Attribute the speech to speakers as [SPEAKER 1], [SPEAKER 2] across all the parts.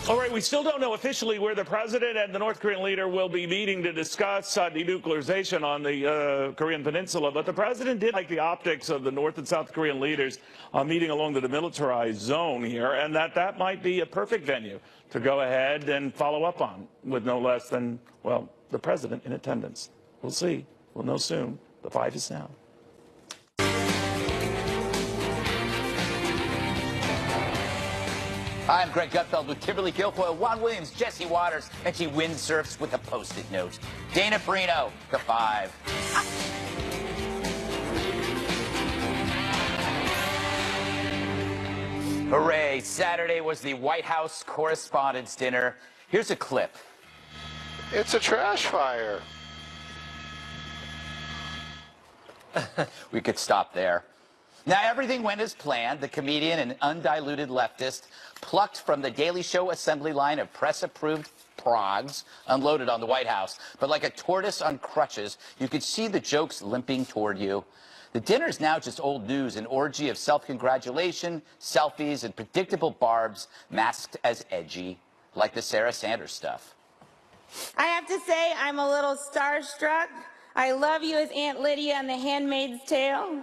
[SPEAKER 1] All right, we still don't know officially where the president and the North Korean leader will be meeting to discuss denuclearization on the Korean peninsula, but the president did like the optics of the North and South Korean leaders meeting along the demilitarized zone here, and that might be a perfect venue to go ahead and follow up on with no less than, well, the president in attendance. We'll see. We'll know soon. The 5 is now.
[SPEAKER 2] I'm Greg Gutfeld with Kimberly Guilfoyle, Juan Williams, Jesse Waters, and she windsurfs with a Post-it note. Dana Perino, the 5. Hooray, Saturday was the White House Correspondents' Dinner. Here's a clip.
[SPEAKER 3] It's a trash fire.
[SPEAKER 2] We could stop there. Now, everything went as planned. The comedian and undiluted leftist plucked from the Daily Show assembly line of press-approved progs unloaded on the White House. But like a tortoise on crutches, you could see the jokes limping toward you. The dinner's now just old news, an orgy of self-congratulation, selfies, and predictable barbs masked as edgy, like the Sarah Sanders stuff.
[SPEAKER 4] I have to say, I'm a little starstruck. I love you as Aunt Lydia in The Handmaid's Tale.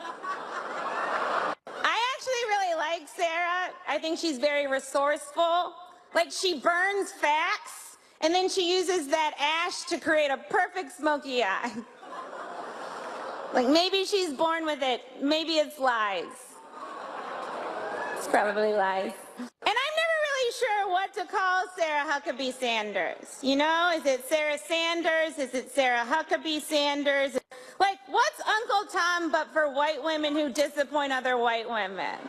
[SPEAKER 4] I actually really like Sarah. I think she's very resourceful. Like, she burns facts, and then she uses that ash to create a perfect smoky eye. Like, maybe she's born with it. Maybe it's lies. It's probably lies. And I'm never really sure what to call Sarah Huckabee Sanders. You know, is it Sarah Sanders? Is it Sarah Huckabee Sanders? Like, what's Uncle Tom but for white women who disappoint other white women?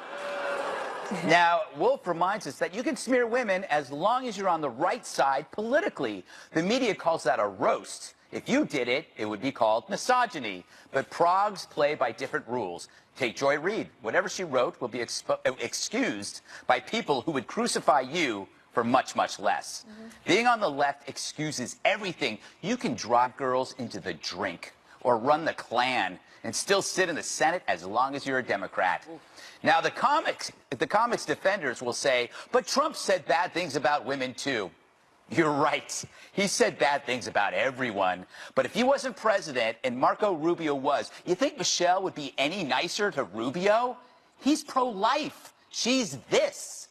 [SPEAKER 2] Now, Wolf reminds us that you can smear women as long as you're on the right side politically. The media calls that a roast. If you did it, it would be called misogyny. But progs play by different rules. Take Joy Reid. Whatever she wrote will be excused by people who would crucify you for much, much less. Being on the left excuses everything. You can drive girls into the drink or run the Klan and still sit in the Senate as long as you're a Democrat. Now, the comics defenders will say, but Trump said bad things about women too. You're right. He said bad things about everyone. But if he wasn't president and Marco Rubio was, you think Michelle would be any nicer to Rubio? He's pro-life. She's this.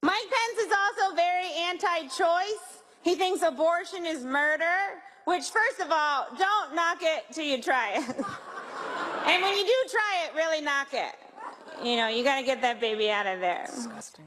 [SPEAKER 4] Mike Pence is also very anti-choice. He thinks abortion is murder, which, first of all, don't knock it till you try it. And when you do try it, really knock it. You know, you got to get that baby out of there.
[SPEAKER 2] Disgusting.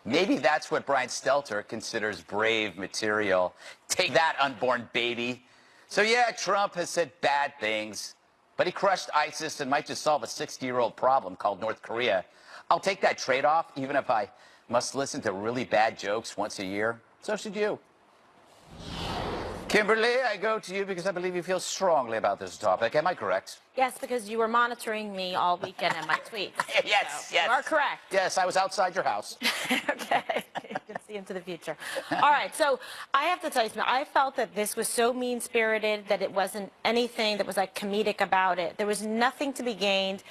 [SPEAKER 2] Maybe that's what Brian Stelter considers brave material. Take that, unborn baby. So yeah, Trump has said bad things, but he crushed ISIS and might just solve a 60-year-old problem called North Korea. I'll take that trade-off, even if I must listen to really bad jokes once a year. So should you. Kimberly, I go to you because I believe you feel strongly about this topic. Am I correct?
[SPEAKER 5] Yes, because you were monitoring me all weekend in my tweets.
[SPEAKER 2] Yes,
[SPEAKER 5] so
[SPEAKER 2] yes.
[SPEAKER 5] You are correct.
[SPEAKER 2] Yes, I was outside your house.
[SPEAKER 5] Okay. You can see into the future. All right, so I have to tell you something. I felt that this was so mean-spirited that it wasn't anything that was like comedic about it. There was nothing to be gained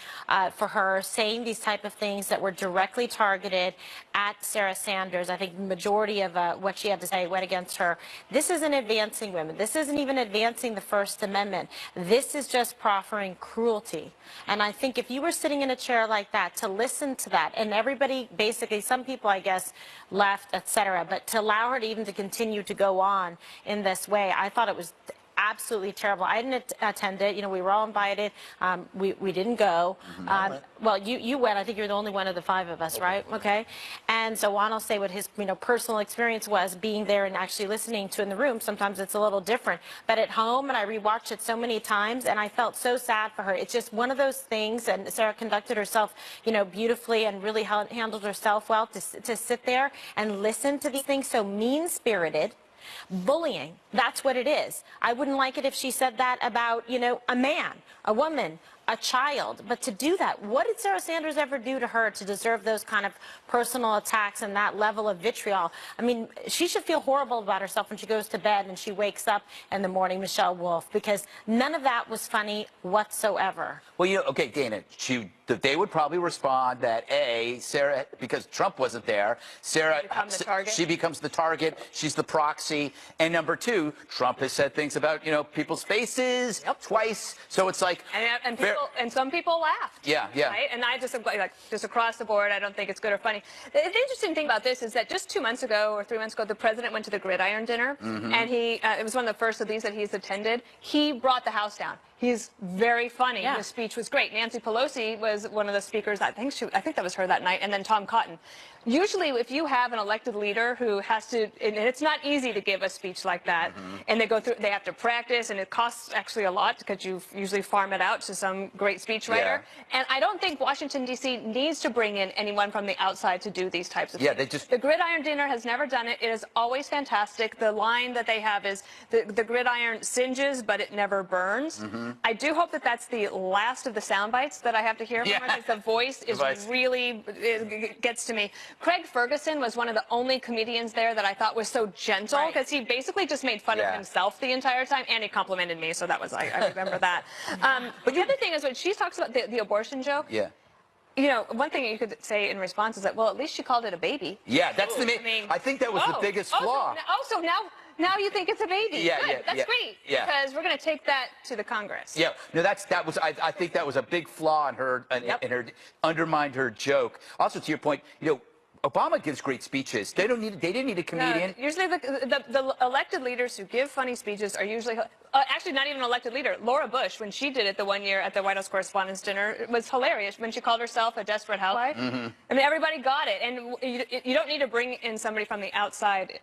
[SPEAKER 5] for her saying these type of things that were directly targeted at Sarah Sanders. I think the majority of what she had to say went against her. This isn't advancing women. This isn't even advancing the First Amendment. This is just proffering cruelty. And I think if you were sitting in a chair like that, to listen to that, and everybody, basically, some people, I guess, left, etc., but to allow her to even to continue to go on in this way, I thought it was absolutely terrible. I didn't attend it. You know, we were all invited. We didn't go. Well, you went. I think you're the only one of the 5 of us, right? Okay. And so Juan will say what his personal experience was being there and actually listening to in the room. Sometimes it's a little different. But at home, and I rewatched it so many times, and I felt so sad for her. It's just one of those things, and Sarah conducted herself, beautifully and really handled herself well to sit there and listen to these things so mean-spirited. Bullying, that's what it is. I wouldn't like it if she said that about, a man, a woman, a child. But to do that, what did Sarah Sanders ever do to her to deserve those kind of personal attacks and that level of vitriol? I mean, she should feel horrible about herself when she goes to bed and she wakes up in the morning, Michelle Wolf, because none of that was funny whatsoever.
[SPEAKER 2] Well, okay, Dana, they would probably respond that Sarah, because Trump wasn't there, Sarah, she becomes the target. She's the proxy. And number two, Trump has said things about, people's faces twice. So it's like,
[SPEAKER 6] and some people laughed.
[SPEAKER 2] Yeah.
[SPEAKER 6] Right? And I just across the board, I don't think it's good or funny. The interesting thing about this is that just 2 months ago or 3 months ago, the president went to the Gridiron Dinner, and it was one of the first of these that he's attended. He brought the house down. He's very funny.
[SPEAKER 5] Yeah.
[SPEAKER 6] His speech was great. Nancy Pelosi was one of the speakers. I think that was her that night. And then Tom Cotton. Usually, if you have an elected leader who has to, and it's not easy to give a speech like that, and they have to practice, and it costs actually a lot because you usually farm it out to some great speechwriter.
[SPEAKER 2] Yeah.
[SPEAKER 6] And I don't think Washington, D.C. needs to bring in anyone from the outside to do these types of things. The Gridiron Dinner has never done it. It is always fantastic. The line that they have is the gridiron singes, but it never burns. I do hope that that's the last of the sound bites that I have to hear from her, because the voice is really, it gets to me. Craig Ferguson was one of the only comedians there that I thought was so gentle, because he basically just made fun of himself the entire time, and he complimented me, so that was, I remember that. But the other thing is when she talks about the abortion joke, one thing you could say in response is that, well, at least she called it a baby.
[SPEAKER 2] Yeah, that's I think that was the biggest flaw.
[SPEAKER 6] So now you think it's a baby. That's great.
[SPEAKER 2] Yeah.
[SPEAKER 6] Because we're going to take that to the Congress.
[SPEAKER 2] Yeah. No, I think that was a big flaw in her, and her undermined her joke. Also, to your point, Obama gives great speeches. They didn't need a comedian.
[SPEAKER 6] Usually the elected leaders who give funny speeches are usually, actually not even an elected leader. Laura Bush, when she did it the one year at the White House Correspondents' Dinner, it was hilarious when she called herself a desperate housewife. I mean, everybody got it. And you don't need to bring in somebody from the outside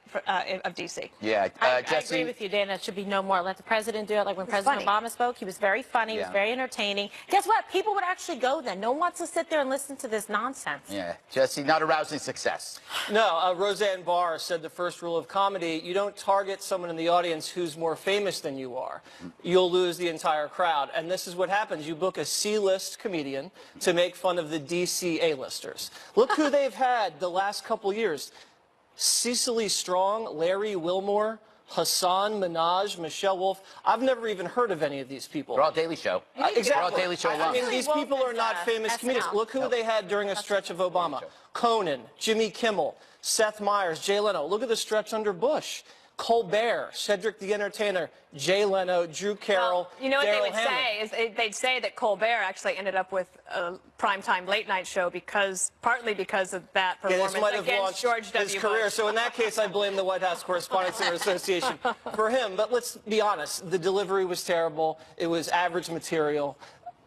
[SPEAKER 6] of D.C.
[SPEAKER 2] Yeah.
[SPEAKER 5] I
[SPEAKER 2] Jesse?
[SPEAKER 5] agree with you, Dana. It should be no more. Let the president do it. Like when President Obama spoke, he was very funny. He was very entertaining. Guess what? People would actually go then. No one wants to sit there and listen to this nonsense.
[SPEAKER 2] Yeah. Jesse, not arousing success.
[SPEAKER 7] No, Roseanne Barr said the first rule of comedy, you don't target someone in the audience who's more famous than you are. You'll lose the entire crowd. And this is what happens. You book a C-list comedian to make fun of the DC A-listers. Look who they've had the last couple years. Cecily Strong, Larry Wilmore, Hassan Minaj, Michelle Wolf. I've never even heard of any of these people.
[SPEAKER 2] They're all Daily Show.
[SPEAKER 7] Exactly.
[SPEAKER 2] They're all Daily Show alum.
[SPEAKER 7] I mean, these people are not famous comedians. Look who they had during a stretch of Obama. Conan, Jimmy Kimmel, Seth Meyers, Jay Leno. Look at the stretch under Bush. Colbert, Cedric the Entertainer, Jay Leno, Drew Carroll,
[SPEAKER 6] well, you know what they would
[SPEAKER 7] Hammond.
[SPEAKER 6] say is they'd say that Colbert actually ended up with a primetime late night show partly because of that performance against George W.
[SPEAKER 7] his career.
[SPEAKER 6] Bush.
[SPEAKER 7] So in that case, I blame the White House Correspondents' Dinner Association for him. But let's be honest, the delivery was terrible. It was average material.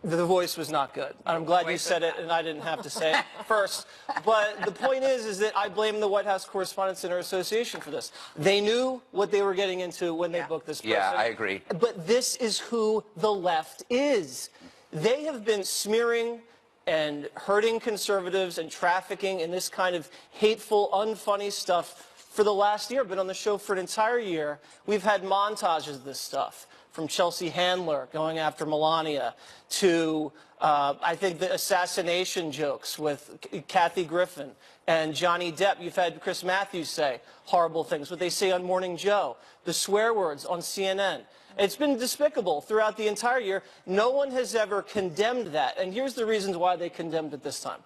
[SPEAKER 7] The voice was not good. I'm glad you said it, and I didn't have to say it first. But the point is that I blame the White House Correspondents' Dinner Association for this. They knew what they were getting into when they booked this person.
[SPEAKER 2] Yeah, I agree.
[SPEAKER 7] But this is who the left is. They have been smearing and hurting conservatives and trafficking in this kind of hateful, unfunny stuff for the last year. Been on the show for an entire year. We've had montages of this stuff. From Chelsea Handler going after Melania to, I think, the assassination jokes with Kathy Griffin and Johnny Depp. You've had Chris Matthews say horrible things, what they say on Morning Joe, the swear words on CNN. It's been despicable throughout the entire year. No one has ever condemned that. And here's the reasons why they condemned it this time.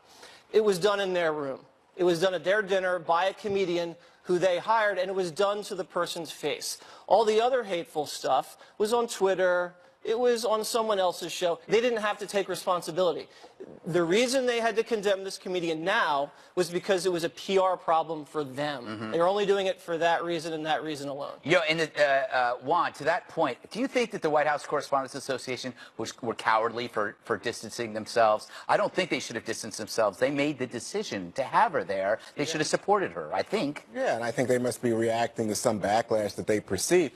[SPEAKER 7] It was done in their room. It was done at their dinner by a comedian who they hired, and it was done to the person's face. All the other hateful stuff was on Twitter. It was on someone else's show. They didn't have to take responsibility. The reason they had to condemn this comedian now was because it was a PR problem for them. They were only doing it for that reason and that reason alone.
[SPEAKER 2] And Juan, to that point, do you think that the White House Correspondents Association were cowardly for distancing themselves? I don't think they should have distanced themselves. They made the decision to have her there. They should have supported her, I think.
[SPEAKER 8] Yeah, and I think they must be reacting to some backlash that they perceive.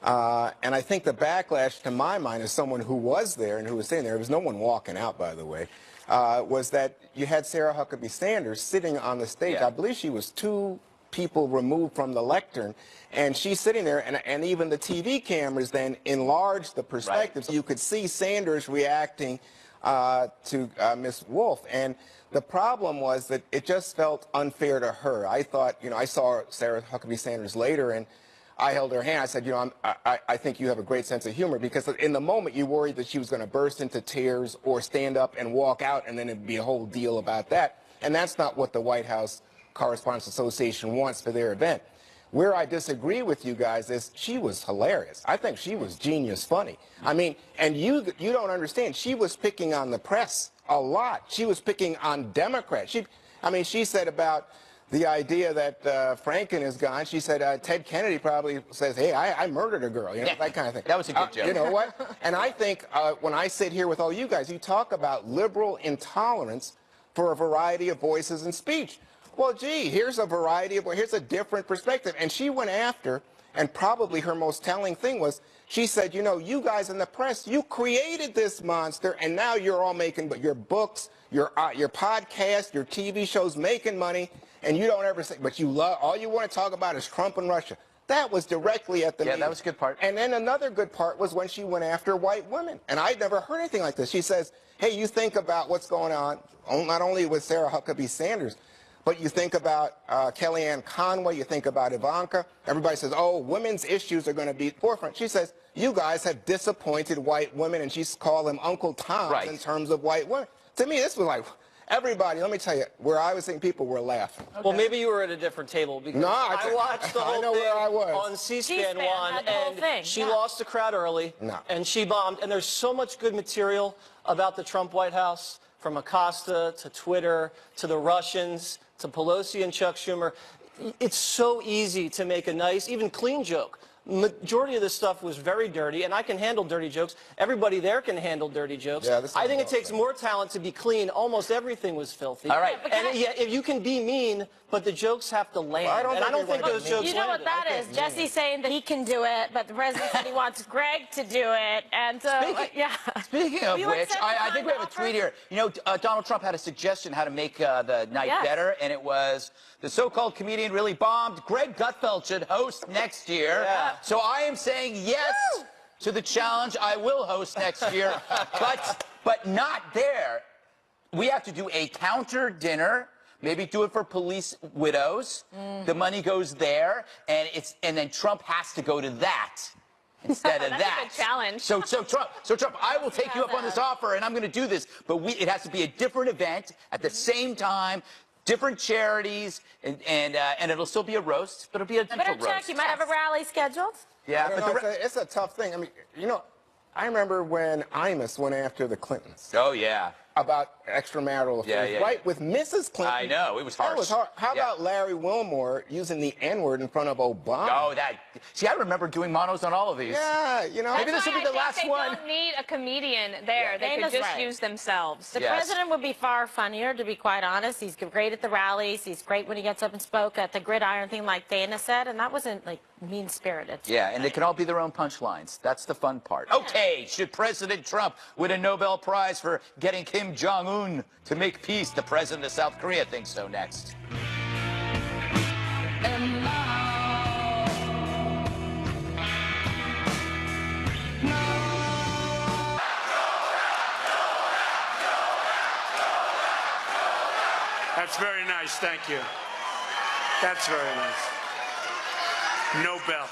[SPEAKER 8] And I think the backlash, to my mind, as someone who was there and who was sitting there was no one walking out, by the way, was that you had Sarah Huckabee Sanders sitting on the stage. I believe she was 2 people removed from the lectern, and she's sitting there, and even the TV cameras then enlarged the perspective. So you could see Sanders reacting to Ms. Wolf. And the problem was that it just felt unfair to her. I thought, you know, I saw Sarah Huckabee Sanders later, and I held her hand. I said, you know, I think you have a great sense of humor, because in the moment you worried that she was going to burst into tears or stand up and walk out, and then it'd be a whole deal about that. And that's not what the White House Correspondents Association wants for their event. Where I disagree with you guys is she was hilarious. I think she was genius funny. I mean, and you don't understand. She was picking on the press a lot. She was picking on Democrats. She said about the idea that Franken is gone. She said Ted Kennedy probably says, hey, I murdered a girl, you know, that kind of thing.
[SPEAKER 2] That was a good joke.
[SPEAKER 8] You know what? And I think when I sit here with all you guys, you talk about liberal intolerance for a variety of voices and speech. Well, gee, here's a different perspective. And she went after, and probably her most telling thing was, she said, you know, you guys in the press, you created this monster, and now you're all making, but your books, your podcast, your TV shows making money, and you don't ever say, but you love, all you want to talk about is Trump and Russia. That was directly at the meeting.
[SPEAKER 2] That was a good part.
[SPEAKER 8] And then another good part was when she went after white women. And I'd never heard anything like this. She says, hey, you think about what's going on, not only with Sarah Huckabee Sanders, but you think about Kellyanne Conway, you think about Ivanka. Everybody says, oh, women's issues are going to be forefront. She says, you guys have disappointed white women, and she's called them Uncle Toms in terms of white women. To me, this was like, everybody, let me tell you, where I was thinking people were laughing.
[SPEAKER 7] Okay. Well, maybe you were at a different table, because
[SPEAKER 8] no,
[SPEAKER 7] I watched the whole thing
[SPEAKER 8] where I was.
[SPEAKER 7] on C-SPAN 1, and she lost the crowd early, and she bombed. And there's so much good material about the Trump White House, from Acosta to Twitter to the Russians to Pelosi and Chuck Schumer. It's so easy to make a nice, even clean joke. Majority of this stuff was very dirty, and I can handle dirty jokes. Everybody there can handle dirty jokes.
[SPEAKER 8] Yeah,
[SPEAKER 7] I think it takes more talent to be clean. Almost everything was filthy.
[SPEAKER 2] All right.
[SPEAKER 7] And yeah, if you can be mean, but the jokes have to land. Well, I don't think those jokes
[SPEAKER 5] You know what that is? Jesse saying that he can do it, but the president said he wants Greg to do it. And
[SPEAKER 2] Speaking of which, I think we have a tweet here. You know, Donald Trump had a suggestion how to make the night better, and it was the so-called comedian really bombed. Greg Gutfeld should host next year.
[SPEAKER 7] Yeah.
[SPEAKER 2] So I am saying yes to the challenge. I will host next year, but not there. We have to do a counter dinner. Maybe do it for police widows. The money goes there, and then Trump has to go to that instead of that.
[SPEAKER 6] That's a good challenge.
[SPEAKER 2] So Trump, I will take you up on this offer, and I'm going to do this. But it has to be a different event at the same time. Different charities, and it'll still be a roast, but it'll be a gentle roast.
[SPEAKER 5] Check, you might have a rally scheduled.
[SPEAKER 2] Yeah, but
[SPEAKER 8] it's a tough thing. I mean, you know, I remember when Imus went after the Clintons.
[SPEAKER 2] Oh, yeah.
[SPEAKER 8] About extramarital affairs, right? With Mrs. Clinton.
[SPEAKER 2] I know, it was harsh.
[SPEAKER 8] That was hard. How about Larry Wilmore using the N-word in front of Obama?
[SPEAKER 2] Oh, see, I remember doing monos on all of these.
[SPEAKER 8] Yeah, you know.
[SPEAKER 2] Maybe this will be the last one.
[SPEAKER 6] They don't need a comedian there. They could just use themselves.
[SPEAKER 5] The president would be far funnier, to be quite honest. He's great at the rallies. He's great when he gets up and spoke at the gridiron thing, like Dana said, and that wasn't, like, mean-spirited.
[SPEAKER 2] Yeah, and they can all be their own punchlines. That's the fun part. Okay, should President Trump win a Nobel Prize for getting Kim Jong-un to make peace? The president of South Korea thinks so. Next.
[SPEAKER 9] That's very nice, thank you. That's very nice. Nobel.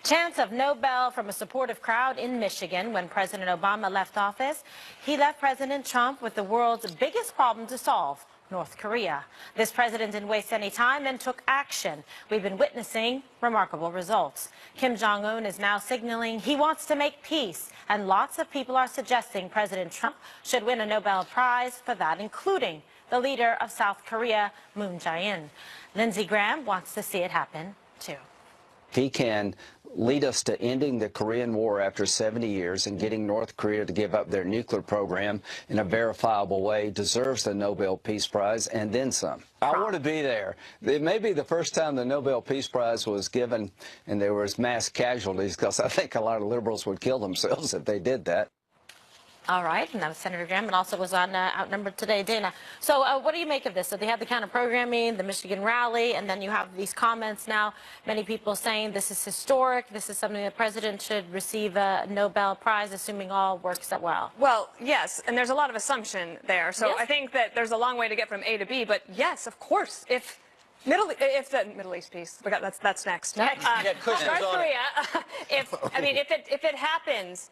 [SPEAKER 5] Chance of Nobel from a supportive crowd in Michigan when President Obama left office. He left President Trump with the world's biggest problem to solve, North Korea. This president didn't waste any time and took action. We've been witnessing remarkable results. Kim Jong-un is now signaling he wants to make peace, and lots of people are suggesting President Trump should win a Nobel Prize for that, including the leader of South Korea, Moon Jae-in. Lindsey Graham wants to see it happen, too.
[SPEAKER 10] He can lead us to ending the Korean War after 70 years and getting North Korea to give up their nuclear program in a verifiable way, deserves the Nobel Peace Prize and then some. I want to be there. It may be the first time the Nobel Peace Prize was given and there was mass casualties, because I think a lot of liberals would kill themselves if they did that.
[SPEAKER 5] All right, and that was Senator Graham, and also was on Outnumbered Today, Dana. So what do you make of this? So they had the counter programming, the Michigan rally, and then you have these comments now, many people saying this is historic, this is something the president should receive a Nobel Prize, assuming all works out well.
[SPEAKER 6] Well, yes, and there's a lot of assumption there. So
[SPEAKER 5] Yes.
[SPEAKER 6] I think that there's a long way to get from A to B, but yes, of course, if the Middle East piece, that's next.
[SPEAKER 5] Next.
[SPEAKER 7] Kushner's
[SPEAKER 6] North
[SPEAKER 7] on it.
[SPEAKER 6] Korea, if it happens,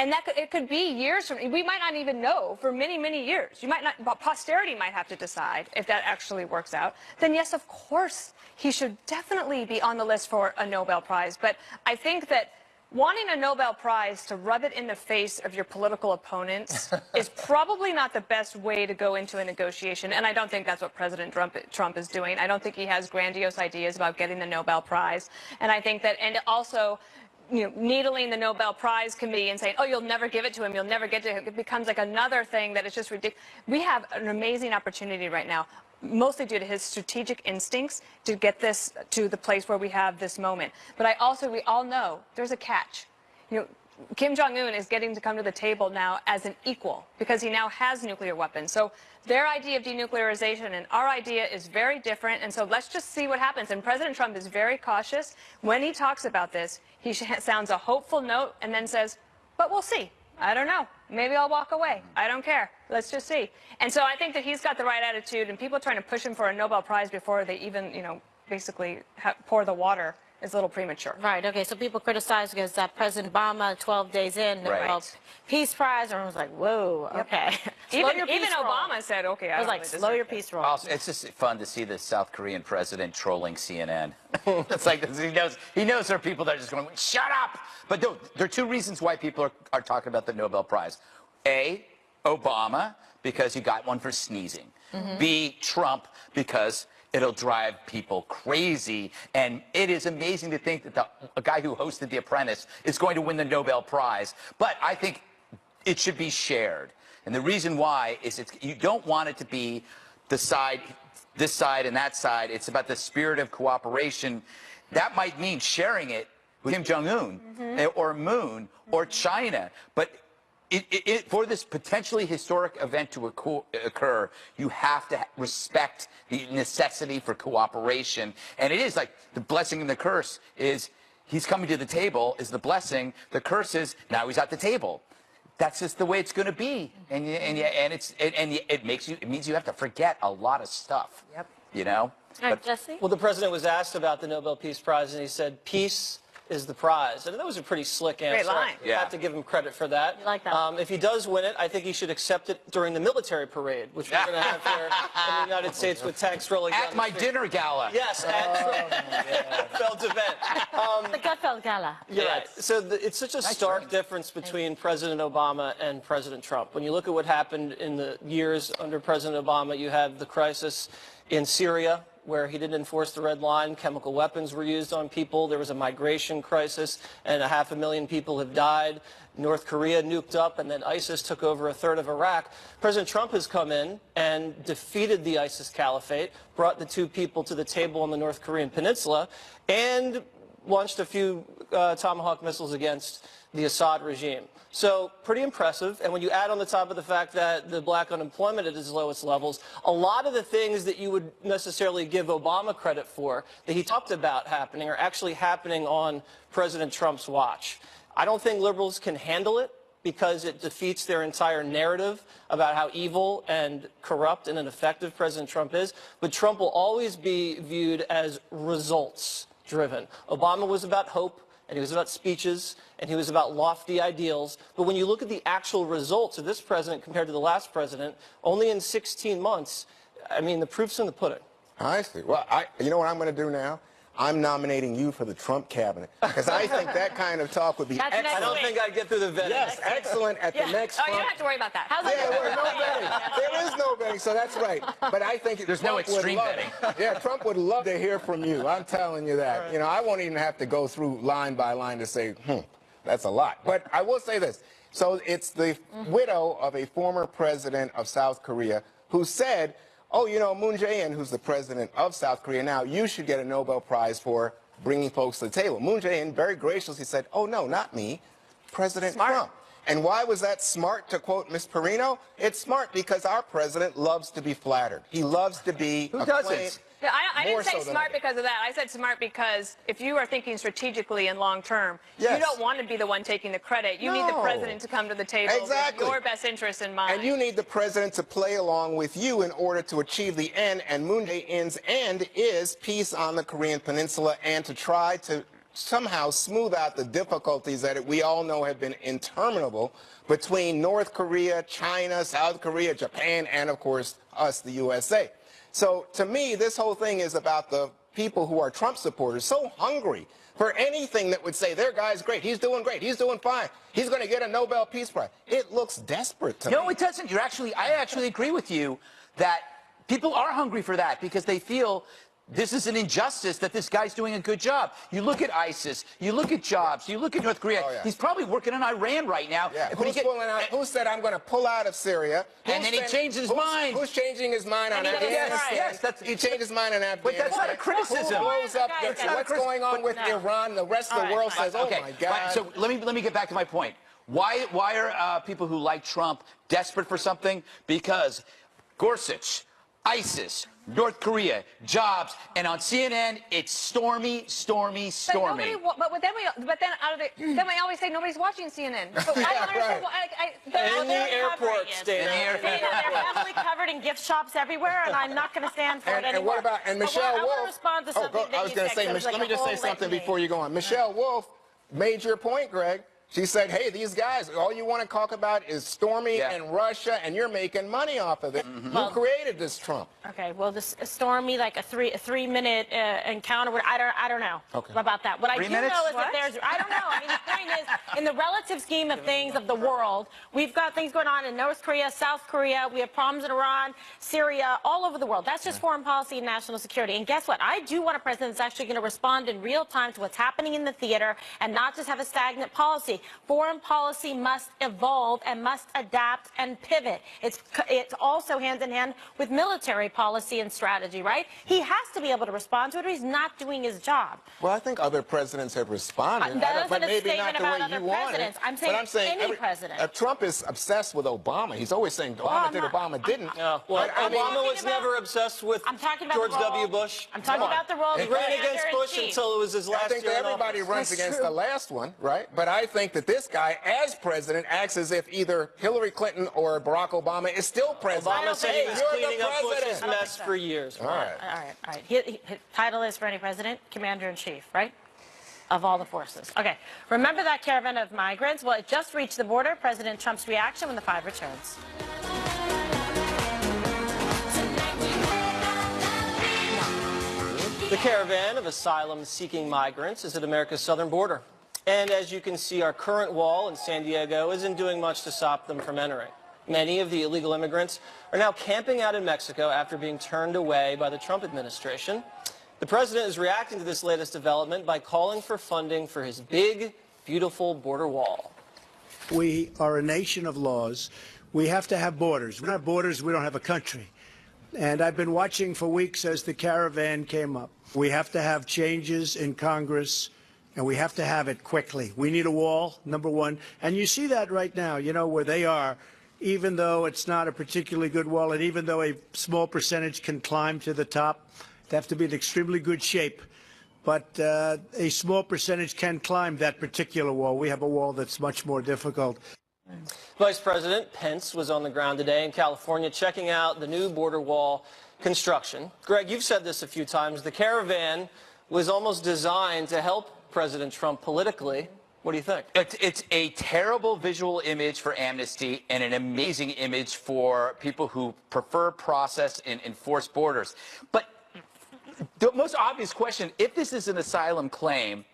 [SPEAKER 6] and it could be years from, we might not even know for many, many years. You might not, but posterity might have to decide if that actually works out. Then yes, of course, he should definitely be on the list for a Nobel Prize. But I think that wanting a Nobel Prize to rub it in the face of your political opponents is probably not the best way to go into a negotiation, and I don't think that's what President Trump is doing. I don't think he has grandiose ideas about getting the Nobel Prize, and I think that, and also, needling the Nobel Prize committee and saying, oh, you'll never give it to him, you'll never get to him, it becomes like another thing that is just ridiculous. We have an amazing opportunity right now, mostly due to his strategic instincts, to get this to the place where we have this moment. But we all know there's a catch. Kim Jong-un is getting to come to the table now as an equal because he now has nuclear weapons. So their idea of denuclearization and our idea is very different. And so let's just see what happens. And President Trump is very cautious. When he talks about this, he sounds a hopeful note and then says, but we'll see. I don't know. Maybe I'll walk away. I don't care. Let's just see. And so I think that he's got the right attitude, and people trying to push him for a Nobel Prize before they even, basically pour the water is a little premature.
[SPEAKER 5] Right, okay, so people criticize because President Obama, 12 days in, the Nobel Peace Prize, everyone was like, whoa, okay.
[SPEAKER 6] Even Obama said, okay,
[SPEAKER 5] I was like, slow your peace roll.
[SPEAKER 2] Also, it's just fun to see the South Korean president trolling CNN. It's like he knows there are people that are just going, shut up! But no, there are two reasons why people are talking about the Nobel Prize. A, Obama, because he got one for sneezing. B, Trump, because it'll drive people crazy. And it is amazing to think that a guy who hosted The Apprentice is going to win the Nobel Prize. But I think it should be shared. And the reason why is you don't want it to be this side and that side. It's about the spirit of cooperation. That might mean sharing it with Kim Jong-un or Moon or China. But for this potentially historic event to occur, you have to respect the necessity for cooperation. And it is like the blessing and the curse is he's coming to the table is the blessing. The curse is now he's at the table. That's just the way it's going to be. And it means you have to forget a lot of stuff. Yep.
[SPEAKER 5] All right, Jesse?
[SPEAKER 7] Well, the president was asked about the Nobel Peace Prize, and he said, peace is the prize. And that was a pretty slick answer.
[SPEAKER 6] Great line.
[SPEAKER 7] You have to give him credit for that.
[SPEAKER 5] You like that?
[SPEAKER 7] If he does win it, I think he should accept it during the military parade, which we're going to have here in the United States with tanks rolling down
[SPEAKER 2] At
[SPEAKER 7] the
[SPEAKER 2] my
[SPEAKER 7] street.
[SPEAKER 2] dinner gala.
[SPEAKER 7] Yes, at Gutfeld's event.
[SPEAKER 5] The Gutfeld Gala.
[SPEAKER 7] You're right. So it's such a stark difference between President Obama and President Trump. When you look at what happened in the years under President Obama, you have the crisis in Syria, where he didn't enforce the red line. Chemical weapons were used on people. There was a migration crisis, and 500,000 people have died. North Korea nuked up, and then ISIS took over a third of Iraq. President Trump has come in and defeated the ISIS caliphate, brought the two people to the table on the North Korean peninsula, and launched a few Tomahawk missiles against the Assad regime. So pretty impressive. And when you add on the top of the fact that the black unemployment at its lowest levels, a lot of the things that you would necessarily give Obama credit for that he talked about happening are actually happening on President Trump's watch. I don't think liberals can handle it because it defeats their entire narrative about how evil and corrupt and ineffective President Trump is. But Trump will always be viewed as results-driven. Obama was about hope, and he was about speeches, and he was about lofty ideals. But when you look at the actual results of this president compared to the last president, only in 16 months, I mean, the proof's in the pudding.
[SPEAKER 8] I see. Well, you know what I'm going to do now? I'm nominating you for the Trump cabinet, because I think that kind of talk would be excellent.
[SPEAKER 7] I don't think I'd get through the vetting.
[SPEAKER 8] Yes, excellent at the next
[SPEAKER 6] Oh, you
[SPEAKER 8] Trump.
[SPEAKER 6] don't have to worry about that.
[SPEAKER 5] How's
[SPEAKER 8] Yeah,
[SPEAKER 5] that?
[SPEAKER 8] well, no betting. There is no betting, so that's right. But I think
[SPEAKER 2] There's no
[SPEAKER 8] Trump would
[SPEAKER 2] extreme
[SPEAKER 8] love-
[SPEAKER 2] betting.
[SPEAKER 8] Yeah, Trump would love to hear from you. I'm telling you that. You know, I won't even have to go through line by line to say, that's a lot. But I will say this. So it's the widow of a former president of South Korea who said, oh, you know, Moon Jae-in, who's the president of South Korea now, you should get a Nobel Prize for bringing folks to the table. Moon Jae-in very graciously said, oh, no, not me, President Trump. And why was that smart, to quote Ms. Perino? It's smart because our president loves to be flattered. He loves to be
[SPEAKER 2] Who doesn't?
[SPEAKER 6] Yeah, I didn't say
[SPEAKER 8] so than
[SPEAKER 6] smart
[SPEAKER 8] I do.
[SPEAKER 6] because of that. I said smart because if you are thinking strategically and long term,
[SPEAKER 8] Yes.
[SPEAKER 6] you don't want to be the one taking the credit. You need the
[SPEAKER 8] No.
[SPEAKER 6] president to come to the table
[SPEAKER 8] Exactly.
[SPEAKER 6] with your best interest in mind.
[SPEAKER 8] And you need the president to play along with you in order to achieve the end. And Moon Jae-in's end is peace on the Korean Peninsula and to try to somehow smooth out the difficulties that we all know have been interminable between North Korea, China, South Korea, Japan, and of course us, the USA. So to me, this whole thing is about the people who are Trump supporters so hungry for anything that would say, their guy's great, he's doing great, he's doing fine, he's going to get a Nobel Peace Prize. It looks desperate to me.
[SPEAKER 2] No, it doesn't. I actually agree with you that people are hungry for that because they feel this is an injustice that this guy's doing a good job. You look at ISIS, you look at jobs, you look at North Korea.
[SPEAKER 8] Oh, yeah.
[SPEAKER 2] He's probably working in Iran right now.
[SPEAKER 8] Yeah.
[SPEAKER 2] But
[SPEAKER 8] Who said I'm going to pull out of Syria?
[SPEAKER 2] And then he changed his mind.
[SPEAKER 8] Who's changing his mind on
[SPEAKER 5] And he does
[SPEAKER 8] Afghanistan?
[SPEAKER 5] right.
[SPEAKER 2] Yes,
[SPEAKER 8] he changed his mind on Afghanistan.
[SPEAKER 2] But that's not a criticism.
[SPEAKER 8] Who blows up
[SPEAKER 5] Guys,
[SPEAKER 8] the,
[SPEAKER 5] guys,
[SPEAKER 8] what's going on with
[SPEAKER 5] no.
[SPEAKER 8] Iran? The rest of the world says, oh
[SPEAKER 2] okay,
[SPEAKER 8] my God.
[SPEAKER 2] So let me get back to my point. Why are people who like Trump desperate for something? Because Gorsuch, ISIS, North Korea, jobs, and on CNN, it's stormy, stormy, stormy.
[SPEAKER 6] But then we always say nobody's watching CNN. But I don't understand.
[SPEAKER 7] In the airport,
[SPEAKER 5] Dana,
[SPEAKER 7] Dana.
[SPEAKER 5] they're heavily covered in gift shops everywhere, and I'm not going to stand for it anymore.
[SPEAKER 8] And what about, and
[SPEAKER 5] But
[SPEAKER 8] Michelle
[SPEAKER 5] I want to
[SPEAKER 8] Wolf?
[SPEAKER 5] respond to something that
[SPEAKER 8] I was
[SPEAKER 5] you
[SPEAKER 8] going to
[SPEAKER 5] said,
[SPEAKER 8] say,
[SPEAKER 5] 'cause
[SPEAKER 8] let
[SPEAKER 5] like
[SPEAKER 8] me
[SPEAKER 5] a
[SPEAKER 8] just say
[SPEAKER 5] whole
[SPEAKER 8] something
[SPEAKER 5] litany.
[SPEAKER 8] before you go on. Michelle Wolf made your point, Greg. She said, hey, these guys, all you want to talk about is Stormy and Russia, and you're making money off of it. Who created this Trump?
[SPEAKER 5] Okay, well, this Stormy, like a three-minute encounter. I don't know about that. What I do know is that there's. I don't know. I mean, the point is, in the relative scheme of things of the world, we've got things going on in North Korea, South Korea. We have problems in Iran, Syria, all over the world. That's just foreign policy and national security. And guess what? I do want a president that's actually going to respond in real time to what's happening in the theater and not just have a stagnant policy. Foreign policy must evolve and must adapt and pivot. It's also hand in hand with military policy and strategy, right? He has to be able to respond to it, or he's not doing his job.
[SPEAKER 8] Well, I think other presidents have responded, but maybe not the way you want it.
[SPEAKER 5] I'm saying any president.
[SPEAKER 8] Trump is obsessed with Obama. He's always saying Obama did, Obama didn't.
[SPEAKER 7] Well, Obama was never obsessed with George W. Bush.
[SPEAKER 5] I'm talking about the role of
[SPEAKER 7] He ran against Bush until it was his last year in office.
[SPEAKER 8] Everybody runs against the last one, right? But I think that this guy, as president, acts as if either Hillary Clinton or Barack Obama is still president.
[SPEAKER 7] Obama said he was cleaning up Bush's mess for years.
[SPEAKER 8] All right.
[SPEAKER 5] His title is, for any president, Commander-in-Chief, right? Of all the forces. Okay. Remember that caravan of migrants? Well, it just reached the border. President Trump's reaction when the 5 returns.
[SPEAKER 7] The caravan of asylum-seeking migrants is at America's southern border. And as you can see, our current wall in San Diego isn't doing much to stop them from entering. Many of the illegal immigrants are now camping out in Mexico after being turned away by the Trump administration. The president is reacting to this latest development by calling for funding for his big, beautiful border wall.
[SPEAKER 11] We are a nation of laws. We have to have borders. We don't have borders, we don't have a country. And I've been watching for weeks as the caravan came up. We have to have changes in Congress, and we have to have it quickly. We need a wall, number one. And you see that right now, you know, where they are, even though it's not a particularly good wall, and even though a small percentage can climb to the top, they have to be in extremely good shape. But a small percentage can climb that particular wall. We have a wall that's much more difficult.
[SPEAKER 7] Vice President Pence was on the ground today in California checking out the new border wall construction. Greg, you've said this a few times. The caravan was almost designed to help President Trump politically. What do you think?
[SPEAKER 2] It's a terrible visual image for amnesty and an amazing image for people who prefer process and enforce borders. But the most obvious question, if this is an asylum claim,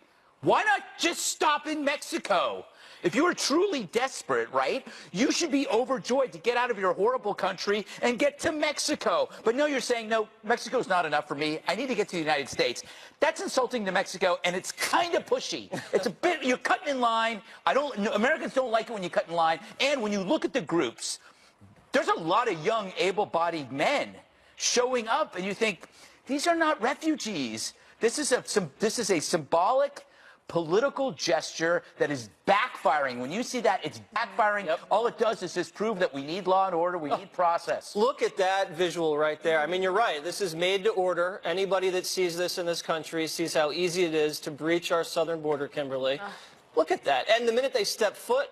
[SPEAKER 2] why not just stop in Mexico? If you are truly desperate, right, you should be overjoyed to get out of your horrible country and get to Mexico. But no, you're saying, no, Mexico's not enough for me. I need to get to the United States. That's insulting to Mexico, and it's kind of pushy. It's a bit, you're cutting in line. Americans don't like it when you cut in line. And when you look at the groups, there's a lot of young, able-bodied men showing up, and you think, these are not refugees. This is a symbolic political gesture that is backfiring. When you see that, it's backfiring.
[SPEAKER 7] Yep.
[SPEAKER 2] All it does is just prove that we need law and order, we need process.
[SPEAKER 7] Look at that visual right there. I mean, you're right. This is made to order. Anybody that sees this in this country sees how easy it is to breach our southern border, Kimberly. Look at that. And the minute they step foot,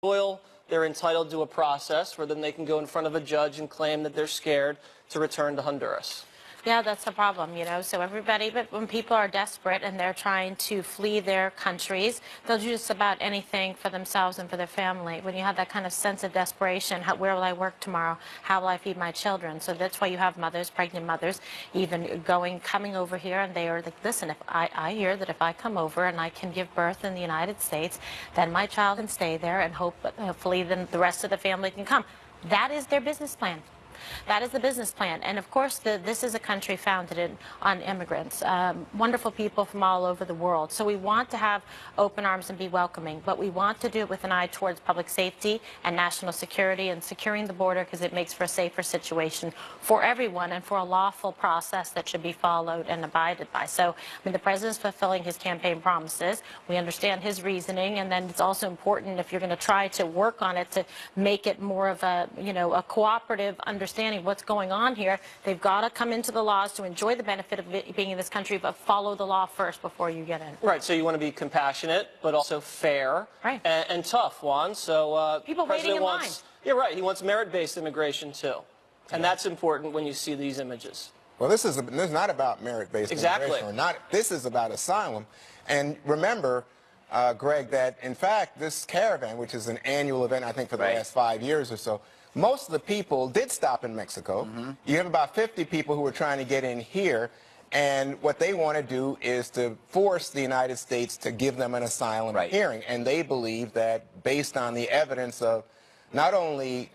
[SPEAKER 7] they're entitled to a process where then they can go in front of a judge and claim that they're scared to return to Honduras.
[SPEAKER 5] Yeah, that's the problem, you know. So everybody, but when people are desperate and they're trying to flee their countries, they'll do just about anything for themselves and for their family. When you have that kind of sense of desperation, where will I work tomorrow? How will I feed my children? So that's why you have mothers, pregnant mothers, even coming over here, and they are like, listen, if I hear that if I come over and I can give birth in the United States, then my child can stay there and hopefully then the rest of the family can come. That is their business plan. That is the business plan. And of course, this is a country founded on immigrants, wonderful people from all over the world. So we want to have open arms and be welcoming, but we want to do it with an eye towards public safety and national security and securing the border, because it makes for a safer situation for everyone and for a lawful process that should be followed and abided by. So, I mean, the president's fulfilling his campaign promises. We understand his reasoning, and then it's also important, if you're going to try to work on it, to make it more of a, you know, a cooperative understanding of what's going on here. They've got to come into the laws to enjoy the benefit of being in this country, but follow the law first before you get in.
[SPEAKER 7] Right, so you want to be compassionate, but also fair,
[SPEAKER 5] right,
[SPEAKER 7] and tough, Juan. So
[SPEAKER 5] people waiting in line.
[SPEAKER 7] Yeah, right. He wants merit-based immigration too, and that's important when you see these images.
[SPEAKER 8] Well, this is not about merit-based immigration or not. This is about asylum. And remember, Greg, that in fact this caravan, which is an annual event, I think for the last 5 years or so, most of the people did stop in Mexico. You have about 50 people who are trying to get in here, and what they want to do is to force the United States to give them an asylum hearing. And they believe that based on the evidence of not only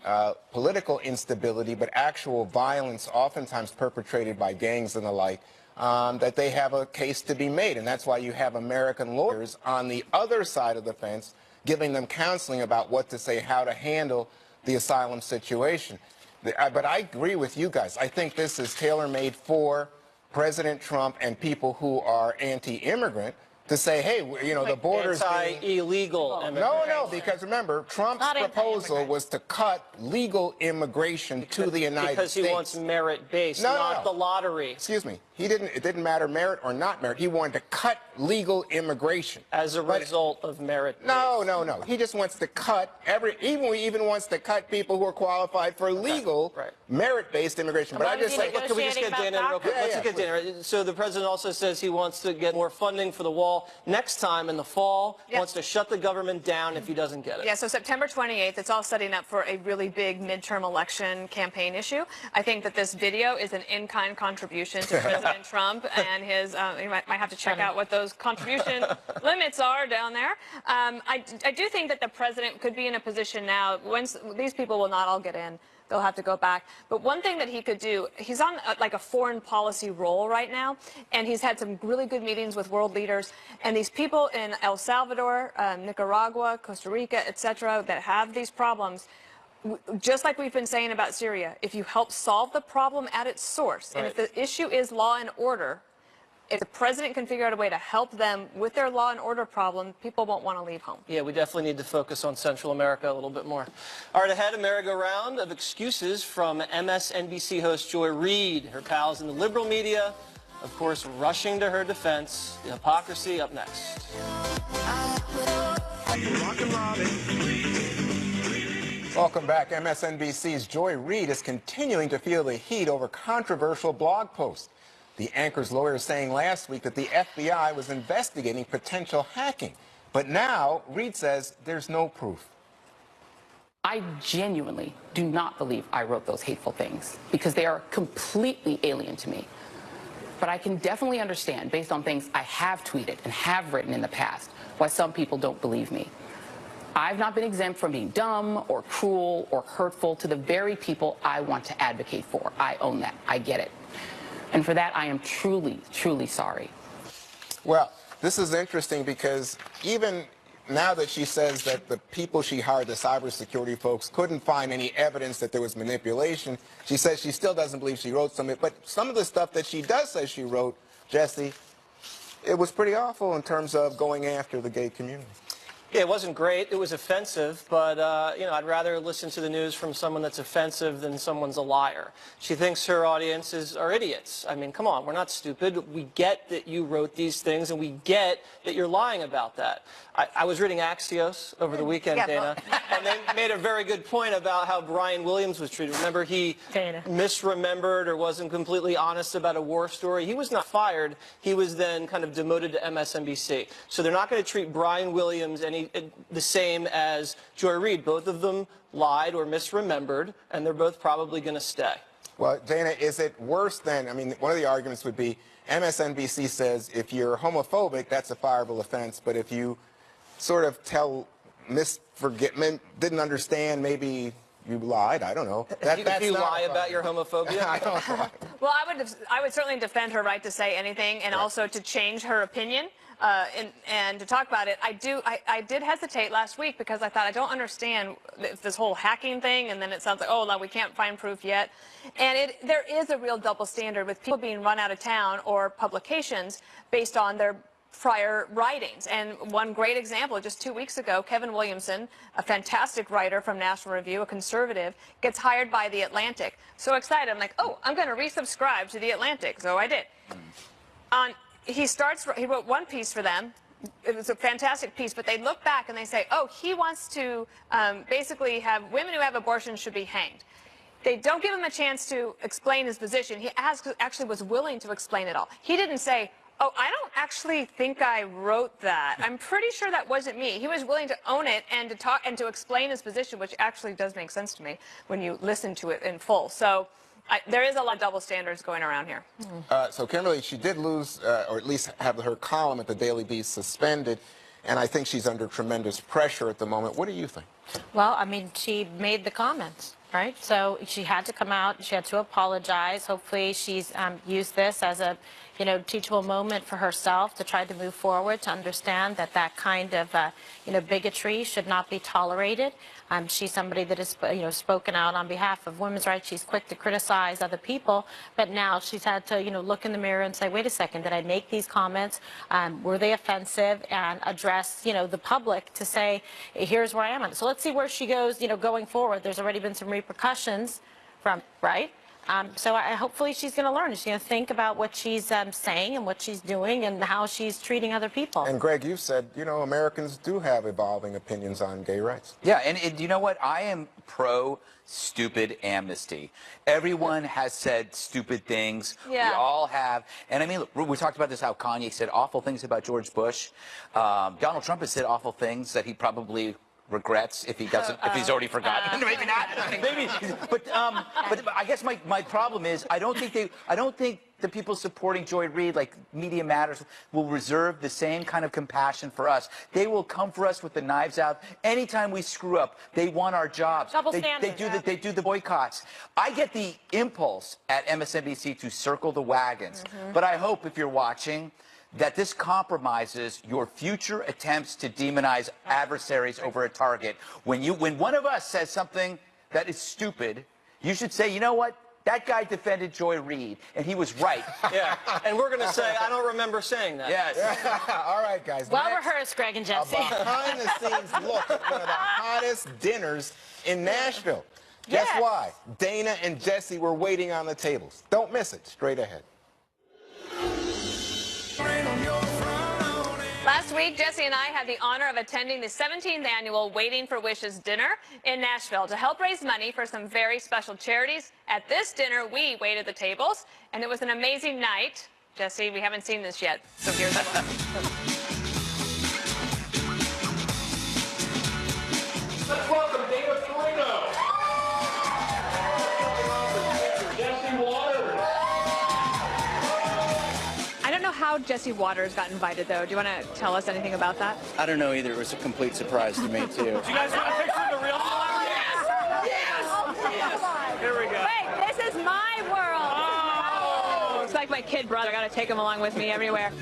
[SPEAKER 8] political instability, but actual violence, oftentimes perpetrated by gangs and the like, that they have a case to be made. And that's why you have American lawyers on the other side of the fence giving them counseling about what to say, how to handle the asylum situation. But I agree with you guys. I think this is tailor-made for President Trump and people who are anti-immigrant to say, hey, you know, the border's
[SPEAKER 7] illegal.
[SPEAKER 8] No, because remember, Trump's proposal was to cut legal immigration to the United States.
[SPEAKER 7] Because he wants merit-based, not the lottery.
[SPEAKER 8] Excuse me. It didn't matter merit or not merit. He wanted to cut legal immigration.
[SPEAKER 7] As a result of merit.
[SPEAKER 8] No. He just wants to cut he even wants to cut people who are qualified for legal merit-based immigration. But I just say,
[SPEAKER 7] can we just get Dan in real quick? Let's get Dan in. So the president also says he wants to get more funding for the wall next time in the fall. Wants to shut the government down if he doesn't get it.
[SPEAKER 6] Yeah, so September 28th, it's all setting up for a really big midterm election campaign issue. I think that this video is an in-kind contribution to President Trump and his, you might have to check out what those contribution limits are down there. I do think that the president could be in a position now, once these people will not all get in, they'll have to go back. But one thing that he could do, he's on like a foreign policy role right now, and he's had some really good meetings with world leaders. And these people in El Salvador, Nicaragua, Costa Rica, etc., that have these problems, just like we've been saying about Syria, if you help solve the problem at its source, and if the issue is law and order, if the president can figure out a way to help them with their law and order problem, people won't want to leave home.
[SPEAKER 7] Yeah, we definitely need to focus on Central America a little bit more. All right, ahead, a merry-go-round of excuses from MSNBC host Joy Reid. Her pals in the liberal media, of course, rushing to her defense. The hypocrisy up next.
[SPEAKER 8] Welcome back. MSNBC's Joy Reid is continuing to feel the heat over controversial blog posts. The anchor's lawyer saying last week that the FBI was investigating potential hacking. But now, Reid says there's no proof.
[SPEAKER 12] I genuinely do not believe I wrote those hateful things because they are completely alien to me. But I can definitely understand, based on things I have tweeted and have written in the past, why some people don't believe me. I've not been exempt from being dumb or cruel or hurtful to the very people I want to advocate for. I own that. I get it. And for that, I am truly, truly sorry.
[SPEAKER 8] Well, this is interesting because even now that she says that the people she hired, the cybersecurity folks, couldn't find any evidence that there was manipulation, she says she still doesn't believe she wrote some of it. But some of the stuff that she does say she wrote, Jesse, it was pretty awful in terms of going after the gay community.
[SPEAKER 7] Yeah, it wasn't great. It was offensive, but you know, I'd rather listen to the news from someone that's offensive than someone's a liar. She thinks her audiences are idiots. I mean, come on, we're not stupid. We get that you wrote these things, and we get that you're lying about that. I was reading Axios over the weekend, Dana, and they made a very good point about how Brian Williams was treated. Remember, he misremembered or wasn't completely honest about a war story. He was not fired. He was then kind of demoted to MSNBC. So they're not going to treat Brian Williams the same as Joy Reid. Both of them lied or misremembered, and they're both probably going to stay.
[SPEAKER 8] Well, Dana, is it worse than, I mean, one of the arguments would be MSNBC says if you're homophobic, that's a fireable offense, but if you sort of didn't understand, maybe you lied, I don't know.
[SPEAKER 7] If you lie about your homophobia?
[SPEAKER 8] I don't know.
[SPEAKER 6] Well, I would certainly defend her right to say anything and also to change her opinion. And to talk about it, I did hesitate last week because I thought I don't understand this whole hacking thing, and then it sounds like, oh, no, we can't find proof yet. And there is a real double standard with people being run out of town or publications based on their prior writings. And one great example, just 2 weeks ago, Kevin Williamson, a fantastic writer from National Review, a conservative, gets hired by The Atlantic. So excited. I'm like, oh, I'm going to resubscribe to The Atlantic. So I did. He wrote one piece for them. It was a fantastic piece, but they look back and they say, oh, he wants to basically have women who have abortions should be hanged. They don't give him a chance to explain his position. He actually was willing to explain it all. He didn't say, oh, I don't actually think I wrote that. I'm pretty sure that wasn't me. He was willing to own it and to talk and to explain his position, which actually does make sense to me when you listen to it in full. So there is a lot of double standards going around here.
[SPEAKER 8] So Kimberly, she did lose, or at least have her column at the Daily Beast suspended, and I think she's under tremendous pressure at the moment. What do you think?
[SPEAKER 5] Well, I mean, she made the comments, right? So she had to come out. She had to apologize. Hopefully she's used this as a, teachable moment for herself to try to move forward, to understand that that kind of, bigotry should not be tolerated. She's somebody that has, spoken out on behalf of women's rights. She's quick to criticize other people, but now she's had to, look in the mirror and say, wait a second, did I make these comments? Were they offensive? And address, the public to say, here's where I am. So let's see where she goes, going forward. There's already been some repercussions from, right? So hopefully she's going to learn. She's going to think about what she's saying and what she's doing and how she's treating other people.
[SPEAKER 8] And Greg, you said, Americans do have evolving opinions on gay rights.
[SPEAKER 2] Yeah, and you know what? I am pro-stupid amnesty. Everyone has said stupid things.
[SPEAKER 6] Yeah.
[SPEAKER 2] We all have. And I mean, look, we talked about this, how Kanye said awful things about George Bush. Donald Trump has said awful things that he probably regrets if he's already forgotten. Maybe not. Maybe. But I guess my problem is I don't think the people supporting Joy Reid, like Media Matters, will reserve the same kind of compassion for us. They will come for us with the knives out anytime we screw up. They want our jobs.
[SPEAKER 5] Double standard.
[SPEAKER 2] They do the boycotts. I get the impulse at MSNBC to circle the wagons, but I hope if you're watching that this compromises your future attempts to demonize adversaries over a target. When one of us says something that is stupid, you should say, you know what? That guy defended Joy Reid, and he was right.
[SPEAKER 7] Yeah, and we're going to say, I don't remember saying that.
[SPEAKER 2] Yes.
[SPEAKER 8] All right, guys.
[SPEAKER 5] Well rehearsed, Greg and Jesse.
[SPEAKER 8] A behind-the-scenes look at one of the hottest dinners in Nashville. Guess why? Dana and Jesse were waiting on the tables. Don't miss it. Straight ahead.
[SPEAKER 6] Last week, Jesse and I had the honor of attending the 17th annual Waiting for Wishes dinner in Nashville to help raise money for some very special charities. At this dinner, we waited the tables, and it was an amazing night. Jesse, we haven't seen this yet, so here's the one.
[SPEAKER 1] Let's welcome Dana Perino. Jesse Waters.
[SPEAKER 6] I don't know how Jesse Waters got invited, though. Do you want to tell us anything about that?
[SPEAKER 13] I don't know either. It was a complete surprise to me, too.
[SPEAKER 1] Do you guys want a picture of the real celebrity? Yes! Here we go.
[SPEAKER 6] Wait, this is my world.
[SPEAKER 1] Oh!
[SPEAKER 6] It's like my kid brother. I got to take him along with me everywhere.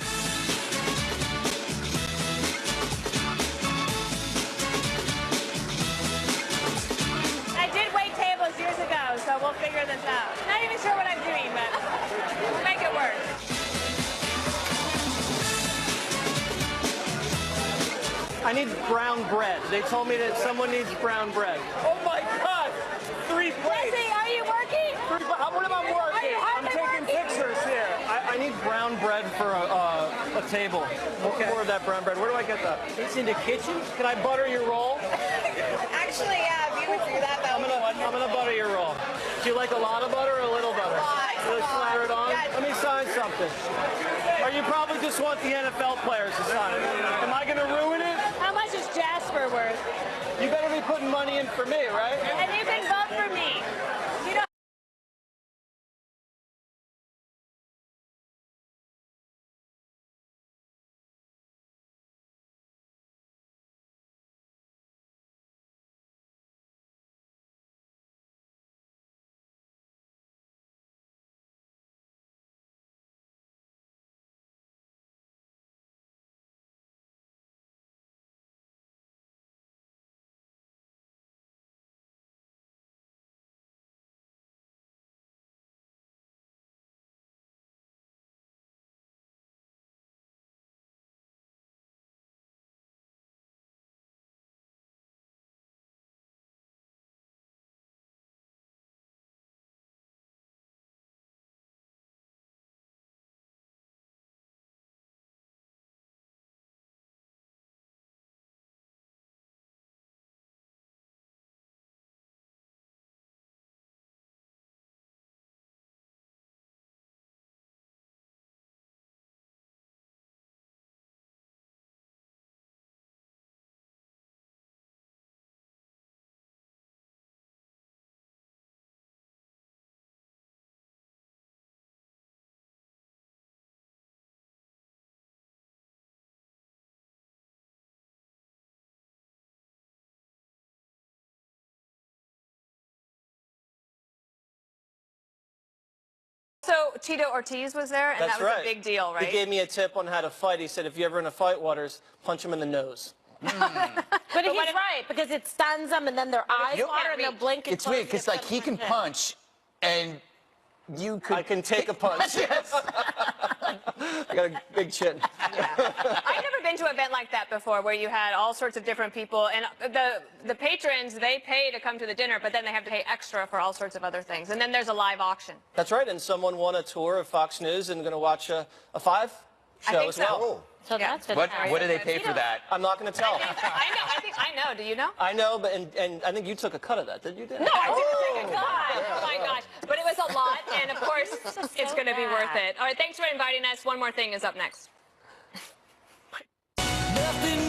[SPEAKER 6] I did wait tables years ago, so we'll figure this out. Not even sure what I'm doing, but we'll make it work.
[SPEAKER 7] need brown bread. They told me that someone needs brown bread. Oh my God! 3 plates.
[SPEAKER 5] Jesse, are you working?
[SPEAKER 7] What am I working? I'm taking pictures here. I need brown bread for a table. Okay. More of that brown bread. Where do I get that? It's in the kitchen. Can I butter your roll?
[SPEAKER 4] Actually, yeah, if you would do that, that would be wonderful.
[SPEAKER 7] I'm gonna butter your roll. Do you like a lot of butter or a little butter? Really slather it on?
[SPEAKER 4] Yeah.
[SPEAKER 7] Let me sign something. Or you probably just want the NFL players to sign it. Am I gonna ruin it?
[SPEAKER 5] How much is Jasper worth?
[SPEAKER 7] You better be putting money in for me, right?
[SPEAKER 5] And you can vote for me. You know.
[SPEAKER 6] So Tito Ortiz was there, and
[SPEAKER 7] That's
[SPEAKER 6] that was
[SPEAKER 7] right.
[SPEAKER 6] a big deal, right?
[SPEAKER 7] He gave me a tip on how to fight. He said, if you're ever in a fight, Waters, punch him in the nose.
[SPEAKER 5] But he's right, because it stuns them, and then their eyes water, and they'll blink and
[SPEAKER 2] It's weird, because, like, he can punch, and you could...
[SPEAKER 7] I can take a punch.
[SPEAKER 2] Yes.
[SPEAKER 7] I got a big chin.
[SPEAKER 6] I've never been to an event like that before, where you had all sorts of different people, and the patrons, they pay to come to the dinner, but then they have to pay extra for all sorts of other things. And then there's a live auction.
[SPEAKER 7] That's right, and someone won a tour of Fox News and going to watch a 5 show as well.
[SPEAKER 5] So that's good.
[SPEAKER 2] What do they pay for that?
[SPEAKER 7] I'm not going to tell.
[SPEAKER 6] I know. Do you know?
[SPEAKER 7] I know, but and I think you took a cut of that, didn't you?
[SPEAKER 6] No, I didn't take a cut. Oh my gosh. But it was a lot, and of course, it's going to be worth it. All right, thanks for inviting us. One more thing is up next.
[SPEAKER 14] Nothing